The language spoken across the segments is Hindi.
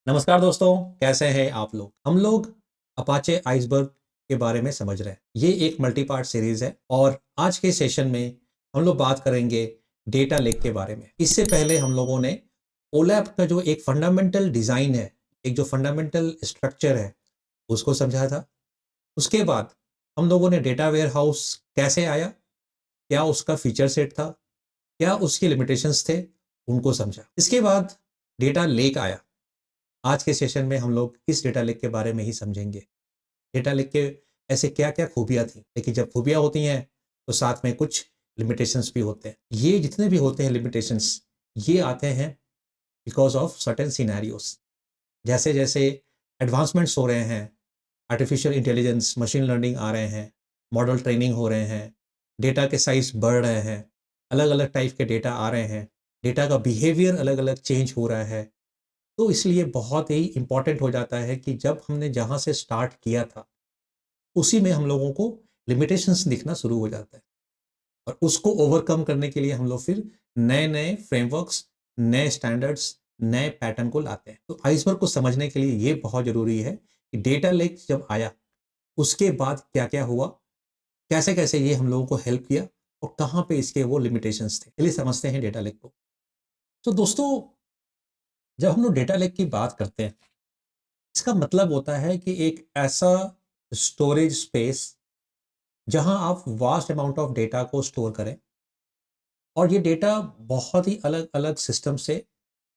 नमस्कार दोस्तों, कैसे हैं आप लोग? हम लोग अपाचे आइसबर्ग के बारे में समझ रहे हैं। ये एक मल्टी पार्ट सीरीज़ है और आज के सेशन में हम लोग बात करेंगे डेटा लेक के बारे में। इससे पहले हम लोगों ने ओलैप का जो एक फंडामेंटल डिज़ाइन है, एक जो फंडामेंटल स्ट्रक्चर है, उसको समझा था। उसके बाद हम लोगों ने डेटा वेयरहाउस कैसे आया, क्या उसका फीचर सेट था, क्या उसके लिमिटेशंस थे, उनको समझा। इसके बाद डेटा लेक आया। आज के सेशन में हम लोग इस डेटा लेक के बारे में ही समझेंगे। डेटा लेक के ऐसे क्या-क्या खूबियाँ थी, लेकिन जब खूबियाँ होती हैं, तो साथ में कुछ लिमिटेशंस भी होते हैं। ये जितने भी होते हैं लिमिटेशंस, ये आते हैं बिकॉज़ ऑफ सर्टेन सिनेरियोज़। जैसे-जैसे एडवांसमेंट्स हो रहे हैं, आर्टिफिशियल इंटेलिजेंस, मशीन लर्निंग आ रहे हैं, मॉडल ट्रेनिंग हो रहे हैं, डेटा के साइज़ बढ़ रहे हैं, अलग-अलग टाइप के डेटा आ रहे हैं, डेटा का बिहेवियर अलग-अलग चेंज हो रहा है। तो इसलिए बहुत ही इम्पोर्टेंट हो जाता है कि जब हमने जहाँ से स्टार्ट किया था, उसी में हम लोगों को लिमिटेशंस दिखना शुरू हो जाता है और उसको ओवरकम करने के लिए हम लोग फिर नए-नए फ्रेमवर्क्स, नए स्टैंडर्ड्स, नए पैटर्न को लाते हैं। तो आइसबर्ग को समझने के लिए ये बहुत ज़रूरी है कि डेटा लेक जब आया, उसके बाद क्या-क्या हुआ, कैसे-कैसे ये हम लोगों को हेल्प किया और कहाँ पे इसके वो लिमिटेशंस थे। चलिए समझते हैं डेटा लेक को। तो दोस्तों, जब हम लोग डेटा लेक की बात करते हैं, इसका मतलब होता है कि एक ऐसा स्टोरेज स्पेस जहां आप वास्ट अमाउंट ऑफ डेटा को स्टोर करें और ये डेटा बहुत ही अलग-अलग सिस्टम से,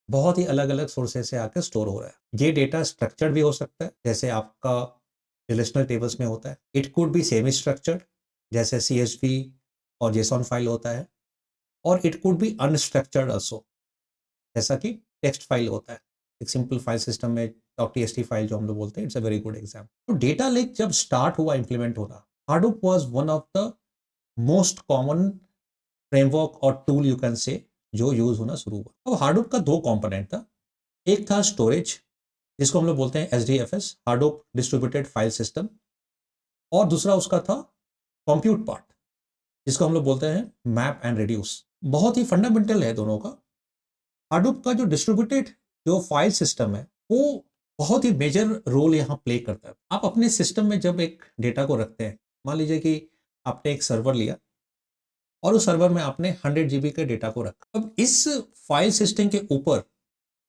बहुत ही अलग-अलग सोर्सेज से आकर स्टोर हो रहा है। ये डेटा स्ट्रक्चर्ड भी हो सकता है, जैसे आपका रिलेशनल टेबल्स में होता है। It could be semi structured, जैसे सीएसवी और जेसॉन फाइल होता है, और it could be unstructured also, जैसा कि टेक्स्ट फाइल होता है। एक सिंपल फाइल सिस्टम में .txt फाइल जो हम लोग बोलते हैं, it's a very good example. तो डेटा लेक जब स्टार्ट हुआ इम्प्लीमेंट होना, Hadoop was one of the most common framework और टूल यू कैन से जो यूज होना शुरू हुआ। अब हाडूप का दो कंपोनेंट था। एक था स्टोरेज, जिसको हम लोग बोलते हैं एसडीएफएस, हाडूप डिस्ट्रीब्यूटेड फाइल सिस्टम, और दूसरा उसका था कंप्यूट पार्ट, जिसको हम लोग बोलते हैं मैप एंड रिड्यूस। बहुत ही फंडामेंटल है दोनों का। हाडूप का जो डिस्ट्रीब्यूटेड जो फाइल सिस्टम है, वो बहुत ही मेजर रोल यहाँ प्ले करता है। आप अपने सिस्टम में जब एक डेटा को रखते हैं, मान लीजिए कि आपने एक सर्वर लिया और उस सर्वर में आपने 100 जीबी के डेटा को रखा। अब इस फाइल सिस्टम के ऊपर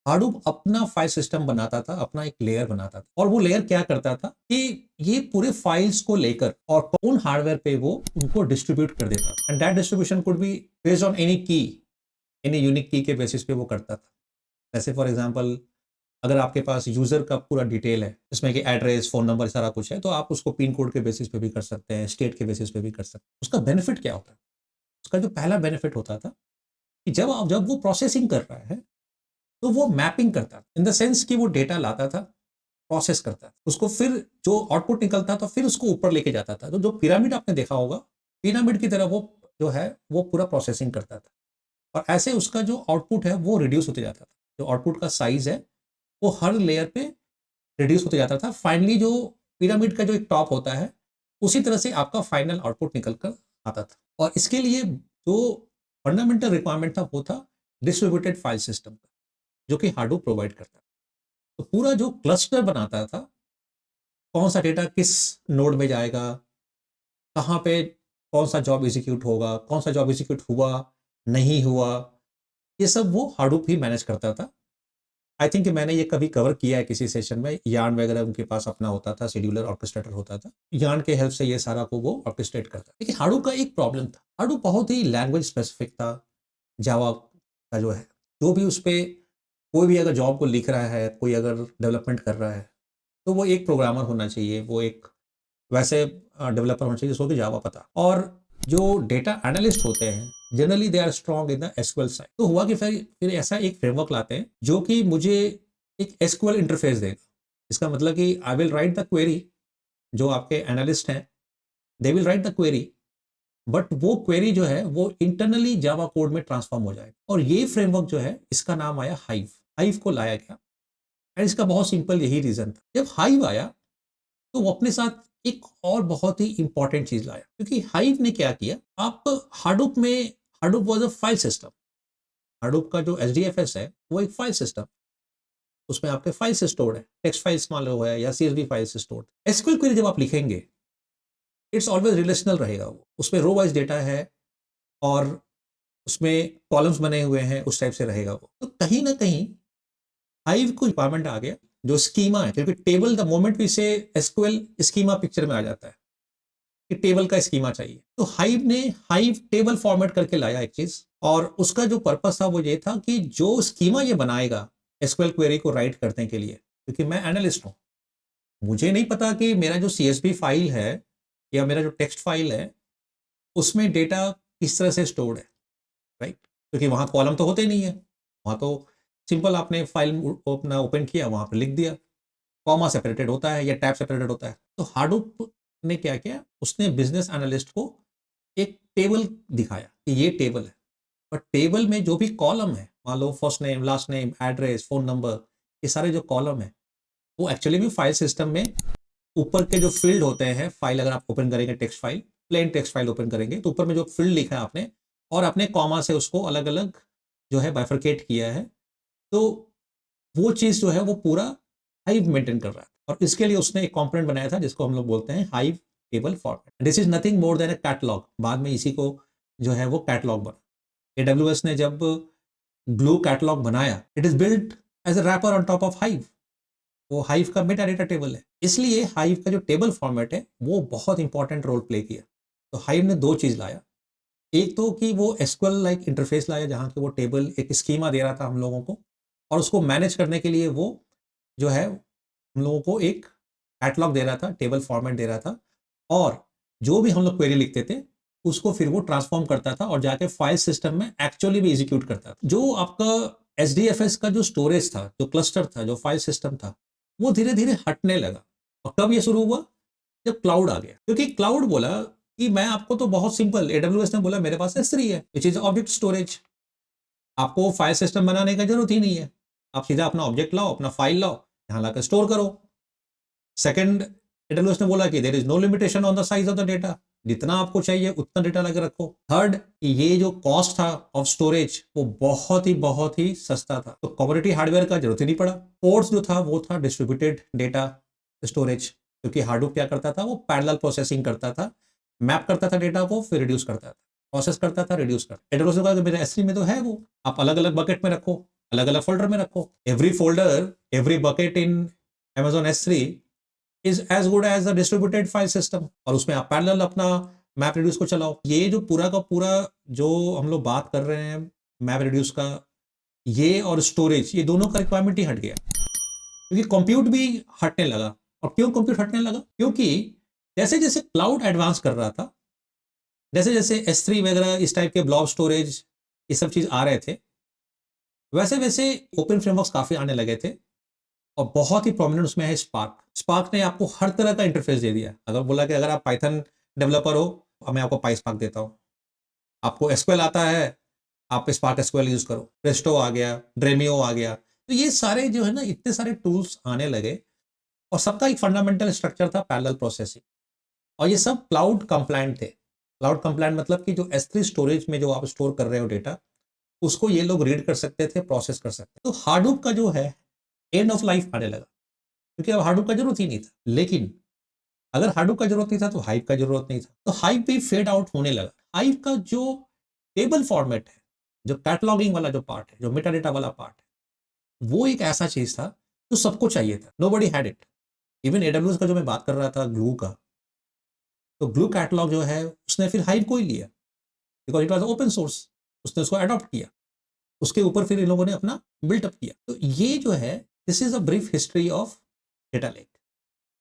हाडूप अपना फाइल सिस्टम बनाता था, अपना एक लेयर बनाता था, और वो लेयर क्या करता था कि ये पूरे फाइल्स को लेकर और उन हार्डवेयर पे वो उनको डिस्ट्रीब्यूट कर देता, and that distribution could be based on any की, एनी यूनिक की के बेसिस पे वो करता था। जैसे फॉर एग्जांपल, अगर आपके पास यूजर का पूरा डिटेल है, जिसमें कि एड्रेस, फोन नंबर, सारा कुछ है, तो आप उसको पिन कोड के बेसिस पे भी कर सकते हैं, स्टेट के बेसिस पे भी कर सकते हैं। उसका बेनिफिट क्या होता है? उसका जो पहला बेनिफिट होता था कि जब वो प्रोसेसिंग कर रहा है, तो वो मैपिंग करता था, इन द सेंस कि वो डेटा लाता था, प्रोसेस करता था, उसको फिर जो आउटपुट निकलता था, फिर उसको ऊपर लेके जाता था। तो जो पिरामिड आपने देखा होगा, पिरामिड की तरह वो जो है वो पूरा प्रोसेसिंग करता था, और ऐसे उसका जो आउटपुट है वो रिड्यूस होते जाता था। जो आउटपुट का साइज है, वो हर लेयर पे रिड्यूस होते जाता था। फाइनली जो पिरामिड का जो एक टॉप होता है, उसी तरह से आपका फाइनल आउटपुट निकल कर आता था। और इसके लिए जो फंडामेंटल रिक्वायरमेंट था, वो था डिस्ट्रीब्यूटेड फाइल सिस्टम का, जो कि हाडूप प्रोवाइड करता था। तो पूरा जो क्लस्टर बनाता था, कौन सा डेटा किस नोड में जाएगा, कहाँ पे कौन सा जॉब एग्जीक्यूट होगा, कौन सा जॉब एग्जीक्यूट हुआ, नहीं हुआ, ये सब वो हाडूप ही मैनेज करता था। आई थिंक मैंने ये कभी कवर किया है किसी सेशन में। यार्न वगैरह उनके पास अपना होता था, शेड्यूलर ऑर्केस्ट्रेटर होता था। यार्न के हेल्प से ये सारा को वो ऑर्केस्ट्रेट करता। लेकिन हाडूप का एक प्रॉब्लम था, हाडूप बहुत ही लैंग्वेज स्पेसिफिक था। जावा का जो है, जो भी उस पे कोई भी अगर जॉब को लिख रहा है, कोई अगर डेवलपमेंट कर रहा है, तो वो एक प्रोग्रामर होना चाहिए, वो एक वैसे डेवलपर होना चाहिए जिसको कि जावा पता। और जो डेटा एनालिस्ट होते हैं, generally they are strong in the SQL side. तो हुआ कि फिर ऐसा एक फ्रेमवर्क लाते हैं जो कि मुझे एक एसक्यूएल इंटरफेस देगा। इसका मतलब कि I will write the query, जो आपके एनालिस्ट हैं, they will write the query, but वो क्वेरी जो है वो इंटरनली जावा कोड में ट्रांसफॉर्म हो जाएगा। और ये फ्रेमवर्क जो है, इसका नाम आया हाइव। हाइव को लाया गया, एंड इसका बहुत सिंपल यही रीजन था। जब हाइव आया, तो वो अपने साथ एक और बहुत ही इंपॉर्टेंट चीज लाया, क्योंकि हाइव ने क्या किया, आप हाडूप में, Hadoop was a file system. Hadoop का जो एचडीएफएस है, वो एक फाइल सिस्टम, उसमें आपके फाइल्स स्टोर्ड है, टेक्स्ट फाइल्स मान लो है या CSV files stored. SQL query जब आप लिखेंगे इट्स ऑलवेज रिलेशनल रहेगा, वो उसमें रो वाइज डेटा है और उसमें कॉलम्स बने हुए हैं, उस टाइप से रहेगा वो। तो कहीं ना कहीं हाइव को रिक्वायरमेंट आ गया जो स्कीमा है, क्योंकि टेबल द मोमेंट भी से एसक्यूएल स्कीमा पिक्चर में आ जाता है कि टेबल का स्कीमा चाहिए। तो हाइव ने हाइव टेबल फॉर्मेट करके लाया एक चीज, और उसका जो पर्पस था वो ये था कि जो स्कीमा ये बनाएगा एसक्यूएल क्वेरी को राइट करने के लिए, क्योंकि मैं एनालिस्ट हूं, मुझे नहीं पता कि मेरा जो CSV फाइल है या मेरा जो टेक्स्ट फाइल है उसमें डेटा किस तरह से स्टोर्ड है, राइट? क्योंकि वहां कॉलम तो होते नहीं है, वहां तो सिंपल आपने फाइल अपना ओपन किया, वहां पर लिख दिया, कॉमा सेपरेटेड होता है या टैब सेपरेटेड होता है। तो हाडूप ने क्या किया, उसने बिजनेस एनालिस्ट को एक टेबल दिखाया कि ये टेबल है, और टेबल में जो भी कॉलम है, मान लो first name, last name, address, phone number, ये सारे जो कॉलम है वो एक्चुअली भी फाइल सिस्टम में ऊपर के जो फील्ड होते हैं, फाइल अगर आप ओपन करेंगे text file, plain text file open करेंगे तो ऊपर में जो फील्ड लिखा है आपने, और अपने कॉमा से उसको अलग अलग जो है बाइफरकेट किया है, तो वो चीज जो है वो पूरा हाइव मेंटेन कर रहा है। और इसके लिए उसने एक कंपोनेंट बनाया था जिसको हम लोग बोलते हैं hive table format. This is nothing more than a catalogue. बाद में इसी को जो है वो कैटलॉग बना। AWS ने जब ग्लू कैटलॉग बनाया, it is built as a wrapper on top of Hive. वो हाइव का मेटा डेटा टेबल है, इसलिए हाइव का जो टेबल फॉर्मेट है वो बहुत इंपॉर्टेंट रोल प्ले किया। तो हाइव ने दो चीज लाया, एक तो कि वो एसक्यूएल लाइक इंटरफेस लाया जहाँ के वो टेबल एक स्कीमा दे रहा था हम लोगों को, और उसको मैनेज करने के लिए वो जो है हम लोगों को एक कैटलॉग दे रहा था, टेबल फॉर्मेट दे रहा था, और जो भी हम लोग क्वेरी लिखते थे उसको फिर वो ट्रांसफॉर्म करता था और जाके फाइल सिस्टम में एक्चुअली भी एग्जीक्यूट करता था। जो आपका SDFS का जो स्टोरेज था, जो क्लस्टर था, जो फाइल सिस्टम था, वो धीरे धीरे हटने लगा। और कब ये शुरू हुआ? जब क्लाउड आ गया। क्योंकि क्लाउड बोला कि मैं आपको तो बहुत सिंपल, AWS ने बोला मेरे पास S3 है विच इज ऑब्जेक्ट स्टोरेज, आपको फाइल सिस्टम बनाने का जरूरत ही नहीं है, आप सीधा अपना ऑब्जेक्ट लाओ, अपना फाइल लाओ, यहाँ लाकर स्टोर करो। सेकंड, AWS ने बोला कि there is no limitation on the size of the data, जितना आपको चाहिए उतना डेटा लगा रखो। थर्ड, ये जो कॉस्ट था ऑफ स्टोरेज वो बहुत ही सस्ता था, तो कम्युनिटी हार्डवेयर का जरूरत ही नहीं पड़ा। फोर्थ जो था वो था डिस्ट्रीब्यूटेड डेटा स्टोरेज, क्योंकि हार्डूप क्या करता था, वो पैरेलल प्रोसेसिंग करता था, मैप करता था डेटा को, फिर रिड्यूस करता था, प्रोसेस करता था, रिड्यूस करता। AWS ने कहा कि मेरे S3 में तो है वो, आप अलग अलग बकेट में रखो, अलग अलग फोल्डर में रखो, every folder, every bucket in Amazon S3 is as good as the distributed file system, और उसमें आप पैरेलल अपना मैप रिड्यूस को चलाओ। ये जो पूरा का पूरा जो हम लोग बात कर रहे हैं मैप रिड्यूस का, ये और स्टोरेज, ये दोनों का रिक्वायरमेंट ही हट गया, क्योंकि कंप्यूट भी हटने लगा। और क्यों कंप्यूट हटने लगा? क्योंकि जैसे जैसे क्लाउड एडवांस कर रहा था, जैसे जैसे S3 वगैरह इस टाइप के ब्लॉब स्टोरेज ये सब चीज आ रहे थे, वैसे वैसे ओपन फ्रेमवर्क्स काफी आने लगे थे, और बहुत ही प्रोमिनेंट उसमें है स्पार्क। स्पार्क ने आपको हर तरह का इंटरफेस दे दिया। अगर बोला कि अगर आप पाइथन डेवलपर हो, मैं आपको पाइस्पार्क देता हूँ, आपको एसक्यूएल आता है, आप स्पार्क एसक्यूएल यूज करो, प्रेस्टो आ गया, ड्रेमियो आ गया। तो ये सारे जो है ना, इतने सारे टूल्स आने लगे, और सबका एक फंडामेंटल स्ट्रक्चर था पैरेलल प्रोसेसिंग, और ये सब क्लाउड कंप्लायंट थे। क्लाउड कंप्लायंट मतलब कि जो S3 स्टोरेज में जो आप स्टोर कर रहे हो डेटा, उसको ये लोग रीड कर सकते थे, प्रोसेस कर सकते थे। तो हार्डूप का जो है एंड ऑफ लाइफ आने लगा, क्योंकि अब हार्डूप का जरूरत ही नहीं था। लेकिन अगर हार्डूप का जरूरत नहीं था तो हाइव का जरूरत नहीं था, तो हाइव भी फेड आउट होने लगा। हाइव का जो टेबल फॉर्मेट है, जो कैटलॉगिंग वाला जो पार्ट है, जो मेटा डेटा वाला पार्ट है, वो एक ऐसा चीज था जो सबको चाहिए था, nobody had it. Even AWS का जो मैं बात कर रहा था ग्लू का, तो ग्लू कैटलॉग जो है उसने फिर हाइव को ही लिया, because it was open source, उसने उसको अडॉप्ट किया, उसके ऊपर फिर इन लोगों ने अपना बिल्टअप किया। तो ये जो है, this is a brief history of data lake.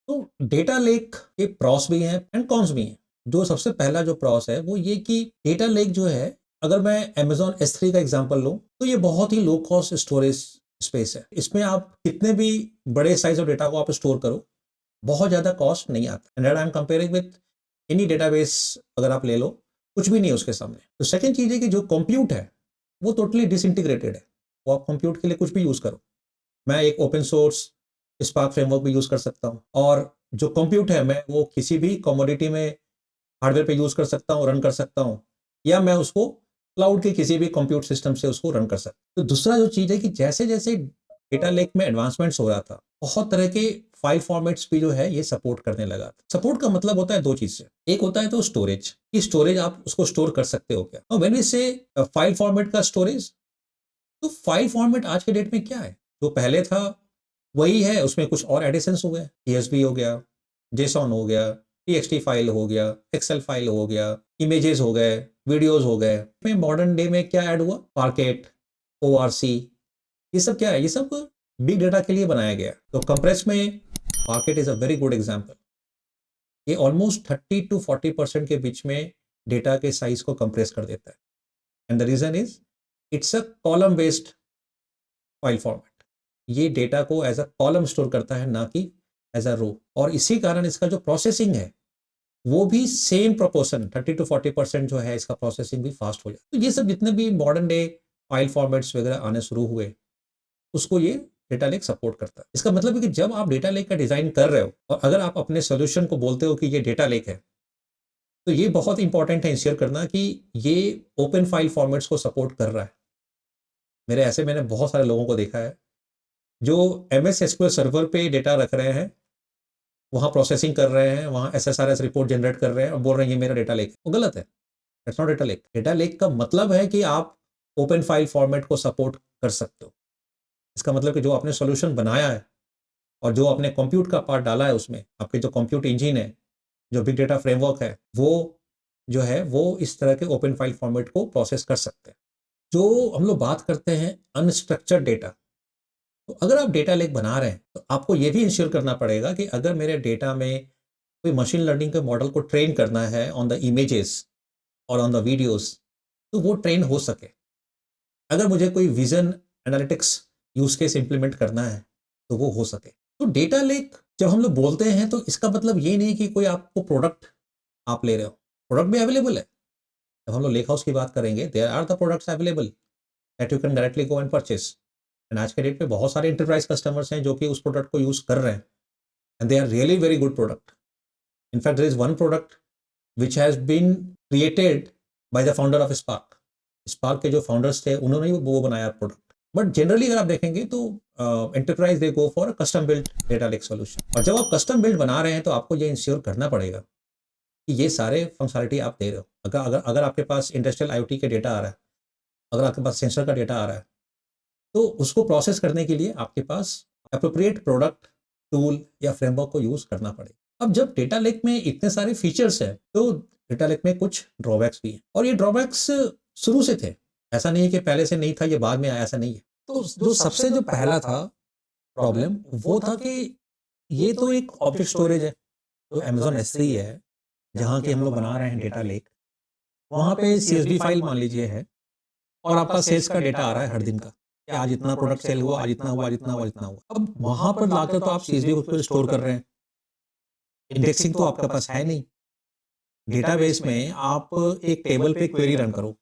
तो डेटा लेक के प्रॉस भी हैं एंड कॉन्स भी हैं। जो सबसे पहला जो प्रॉस है वो ये कि डेटा लेक जो है, अगर मैं Amazon S3 का एग्जांपल लूं, तो ये बहुत ही लो कॉस्ट स्टोरेज स्पेस है। इसमें आप कितने भी बड़े साइज ऑफ डेटा को आप स्टोर करो, बहुत ज्यादा कॉस्ट नहीं आता। And I am comparing with any database, अगर आप ले लो, कुछ भी नहीं है उसके सामने। तो सेकंड चीज है कि जो कंप्यूट है वो टोटली डिसइंटीग्रेटेड है, वो आप कंप्यूट के लिए कुछ भी यूज करो। मैं एक ओपन सोर्स स्पार्क फ्रेमवर्क भी यूज कर सकता हूँ, और जो कंप्यूट है मैं वो किसी भी कमोडिटी में हार्डवेयर पे यूज कर सकता हूँ, रन कर सकता हूँ, या मैं उसको क्लाउड के किसी भी कंप्यूट सिस्टम से उसको रन कर सकता हूँ। तो दूसरा जो चीज है कि जैसे जैसे डेटा लेक में एडवांसमेंट्स हो रहा था, बहुत तरह के फाइल फॉर्मेट्स भी जो है ये सपोर्ट करने लगा। सपोर्ट का मतलब होता है दो चीज से, एक होता है तो स्टोरेज, कि स्टोरेज आप उसको स्टोर कर सकते हो क्या। और व्हेन वी से फाइल फॉर्मेट का स्टोरेज, तो फाइल फॉर्मेट आज के डेट में क्या है, जो पहले था वही है, उसमें कुछ और एडिशंस हो गए, सीएसवी हो गया, जेसॉन हो गया, टीएक्सटी फाइल हो गया, एक्सेल फाइल हो गया, इमेजेस हो गए, वीडियोस हो गए। में मॉडर्न डे में क्या ऐड हुआ, पार्केट, ओआरसी, ये सब क्या है, ये सब बिग डेटा के लिए बनाया गया। तो कंप्रेस में parked is a very good example. ये ऑलमोस्ट 30 to 40% के बीच में डेटा के साइज को कंप्रेस कर देता है। And the reason is it's a column based file format. ये डेटा को एज अ कॉलम स्टोर करता है, ना कि एज अ रो। और इसी कारण इसका जो प्रोसेसिंग है वो भी सेम प्रोपोर्शन 30 to 40% जो है, इसका प्रोसेसिंग भी फास्ट हो जाता है। तो ये सब जितने भी मॉडर्न डे फाइल फॉर्मेट्स वगैरह आने शुरू हुए, उसको ये डेटा लेक सपोर्ट करता है। इसका मतलब है कि जब आप डेटा लेक का डिजाइन कर रहे हो और अगर आप अपने सोल्यूशन को बोलते हो कि ये डेटा लेक है, तो ये बहुत इंपॉर्टेंट है इंश्योर करना कि ये ओपन फाइल फॉर्मेट्स को सपोर्ट कर रहा है। मैंने बहुत सारे लोगों को देखा है जो MS SQL सर्वर पे डेटा रख रहे हैं, वहां प्रोसेसिंग कर रहे हैं, वहां SSRS रिपोर्ट जनरेट कर रहे हैं और बोल रहे हैं ये मेरा डेटा लेक है। वो गलत है। That's not data lake. Data lake का मतलब है कि आप ओपन फाइल फॉर्मेट को सपोर्ट कर सकते हो। इसका मतलब कि जो आपने सॉल्यूशन बनाया है और जो आपने कंप्यूट का पार्ट डाला है, उसमें आपके जो कंप्यूट इंजन है, जो बिग डेटा फ्रेमवर्क है, वो जो है वो इस तरह के ओपन फाइल फॉर्मेट को प्रोसेस कर सकते हैं। जो हम लोग बात करते हैं अनस्ट्रक्चर्ड डेटा, तो अगर आप डेटा लेक बना रहे हैं तो आपको ये भी इंश्योर करना पड़ेगा कि अगर मेरे डेटा में कोई मशीन लर्निंग के मॉडल को ट्रेन करना है ऑन द इमेजेस और ऑन द वीडियोस, तो वो ट्रेन हो सके। अगर मुझे कोई vision analytics use case implement करना है तो वो हो सके। तो डेटा लेक जब हम लोग बोलते हैं तो इसका मतलब ये नहीं कि कोई आपको प्रोडक्ट आप ले रहे हो, प्रोडक्ट भी अवेलेबल है। जब हम लोग लेक हाउस की बात करेंगे, there are the products available that you can directly go and purchase. And आज के डेट पे बहुत सारे इंटरप्राइज कस्टमर्स हैं जो कि उस प्रोडक्ट को यूज कर रहे हैं, and they are really very good product. In fact there is one product which has been created by the founder of Spark. Spark के जो फाउंडर्स थे उन्होंने ही वो बनाया प्रोडक्ट। बट जनरली अगर आप देखेंगे तो enterprise they go for custom build data lake solution. और जब आप कस्टम बिल्ड बना रहे हैं तो आपको ये इंश्योर करना पड़ेगा कि ये सारे फंक्शनलिटी आप दे रहे हो। अगर आपके पास इंडस्ट्रियल IoT के डेटा आ रहा है, अगर आपके पास सेंसर का डेटा आ रहा है, तो उसको प्रोसेस करने के लिए आपके पास अप्रोप्रिएट प्रोडक्ट, टूल या फ्रेमवर्क को यूज करना पड़ेगा। अब जब डेटा लेक में इतने सारे फीचर्स हैं तो डेटा लेक में कुछ ड्रॉबैक्स भी हैं, और ये ड्रॉबैक्स शुरू से थे। ऐसा नहीं है कि पहले से नहीं था, ये बाद में आया, ऐसा नहीं है। तो जो सबसे जो पहला था प्रॉब्लम वो था कि ये तो एक ऑब्जेक्ट स्टोरेज है, तो Amazon S3 है जहाँ की हम लोग बना रहे हैं डेटा लेक, वहाँ पे CSV फाइल मान लीजिए है और आपका सेल्स का डेटा आ रहा है हर दिन का कि आज इतना प्रोडक्ट सेल हुआ, आज इतना हुआ, आज इतना हुआ, इतना हुआ। अब वहां पर लाकर तो आप CSV को स्टोर कर रहे हैं, इंडेक्सिंग तो आपके पास है नहीं। डेटाबेस में आप एक टेबल पे क्वेरी रन करो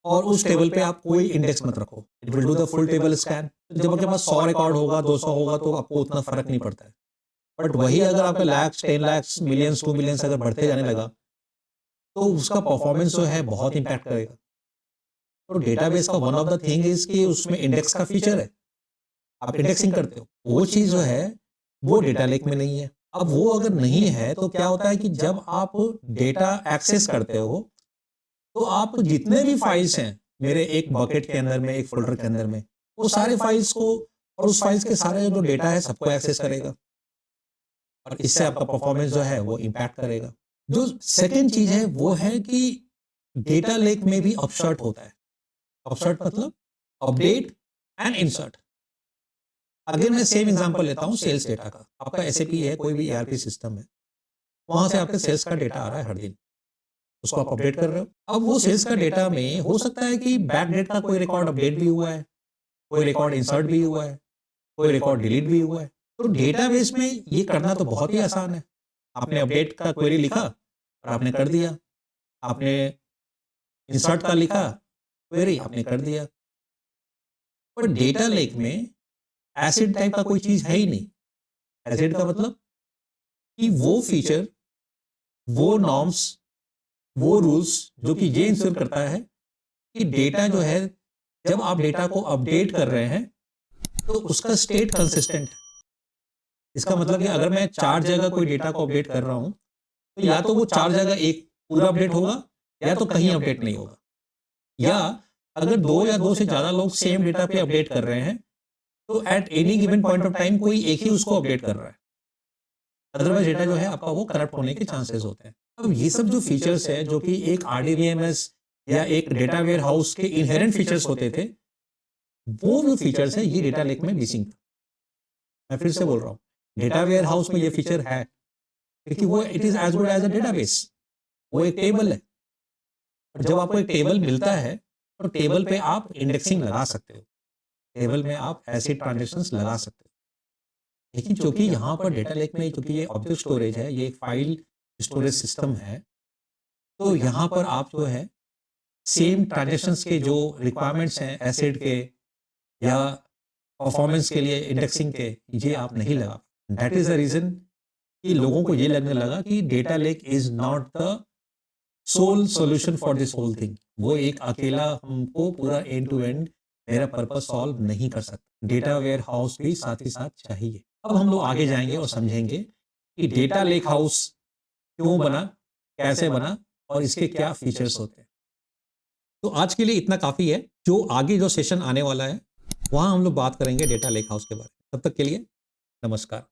और उस टेबल पे आप कोई इंडेक्स मत रखो, it will do the full table scan. जब आपके पास 100 रिकॉर्ड होगा, 200 होगा, तो आपको उतना फर्क नहीं पड़ता है। बट वही अगर आपके लैक्स, 10 लैक्स, मिलियंस, 2 मिलियंस अगर बढ़ते जाने लगा, तो उसका परफॉर्मेंस जो है बहुत इंपैक्ट करेगा। तो डेटाबेस का one of the thing is कि उसमें इंडेक्स का फीचर है, आप इंडेक्सिंग करते हो, वो चीज जो है वो डेटा लेक में नहीं है। अब वो अगर नहीं है तो क्या होता है कि जब आप डेटा एक्सेस करते हो तो आप जितने भी फाइल्स हैं मेरे एक बकेट के अंदर में, एक फोल्डर के अंदर में, वो सारे फाइल्स को और उस फाइल्स के सारे जो डेटा है सबको एक्सेस करेगा, और इससे आपका परफॉर्मेंस जो है वो इंपैक्ट करेगा। जो सेकेंड चीज है वो है कि डेटा लेक में भी अपशर्ट होता है। अपशर्ट मतलब अपडेट एंड इंसर्ट। अगेन मैं सेम एग्जांपल लेता हूं सेल्स डेटा का। आपका SAP है, कोई भी ERP सिस्टम है, वहां से आपके सेल्स का डेटा आ रहा है हर दिन, उसको आप अपडेट कर रहे हो। अब वो सेल्स का डेटा में हो सकता है कि बैक डेट का कोई रिकॉर्ड अपडेट भी हुआ है, कोई रिकॉर्ड इंसर्ट भी हुआ है, कोई रिकॉर्ड डिलीट भी हुआ है। तो डेटाबेस में ये करना तो बहुत ही आसान है। आपने अपडेट का क्वेरी लिखा और आपने कर दिया, आपने इंसर्ट का लिखा क्वेरी, आपने कर दिया। पर डेटा लेक में एसिड टाइप का कोई चीज है ही नहीं। एसिड का मतलब कि वो फीचर, वो नॉर्म्स, वो रूल्स जो कि ये इंश्योर करता है कि डेटा जो है, जब आप डेटा को अपडेट कर रहे हैं तो उसका स्टेट कंसिस्टेंट है। इसका मतलब कि अगर मैं 4 जगह कोई डेटा को अपडेट कर रहा हूं, तो या तो वो 4 जगह एक पूरा अपडेट होगा या तो कहीं अपडेट नहीं होगा। या अगर 2 या 2 से ज्यादा लोग सेम डेटा पे अपडेट कर रहे हैं, तो at any given point of time कोई एक ही उसको अपडेट कर रहा है। अदरवाइज डेटा जो है आपका वो करप्ट होने के चांसेस होते हैं। अब ये सब जो फीचर्स है जो कि एक आरडीबीएमएस या एक डेटा वेयर हाउस के इनहेरेंट फीचर्स होते थे, वो जो फीचर्स है ये डेटा लेक में मिसिंग था। मैं फिर से बोल रहा हूँ, डेटा वेयर हाउस में ये फीचर है क्योंकि वो it is as good as a database. वो एक टेबल है, और जब आपको एक टेबल मिलता है तो टेबल पे आप इंडेक्सिंग लगा सकते हो, टेबल में आप ऐसे ट्रांजेक्शंस लगा सकते हो। लेकिन चूंकि यहाँ पर डेटा लेक में चूंकि ये ऑब्जेक्ट स्टोरेज है, ये एक फाइल स्टोरेज सिस्टम है, तो यहाँ पर आप जो है सेम ट्रांजेक्शंस के जो रिक्वायरमेंट्स हैं एसिड के या परफॉर्मेंस के लिए इंडेक्सिंग के, ये आप नहीं लगा। दैट इज द रीजन कि लोगों को ये लगने लगा कि data lake is not the sole solution for this whole thing. वो एक अकेला हमको पूरा एंड टू एंड मेरा पर्पस सॉल्व नहीं कर सकता, डेटा वेयर हाउस भी साथ ही साथ चाहिए। अब हम लोग आगे जाएंगे और समझेंगे कि डेटा लेक हाउस क्यों बना, कैसे बना और इसके क्या फीचर्स होते हैं। तो आज के लिए इतना काफी है। जो आगे जो सेशन आने वाला है वहां हम लोग बात करेंगे डेटा लेक हाउस के बारे में। तब तक के लिए नमस्कार।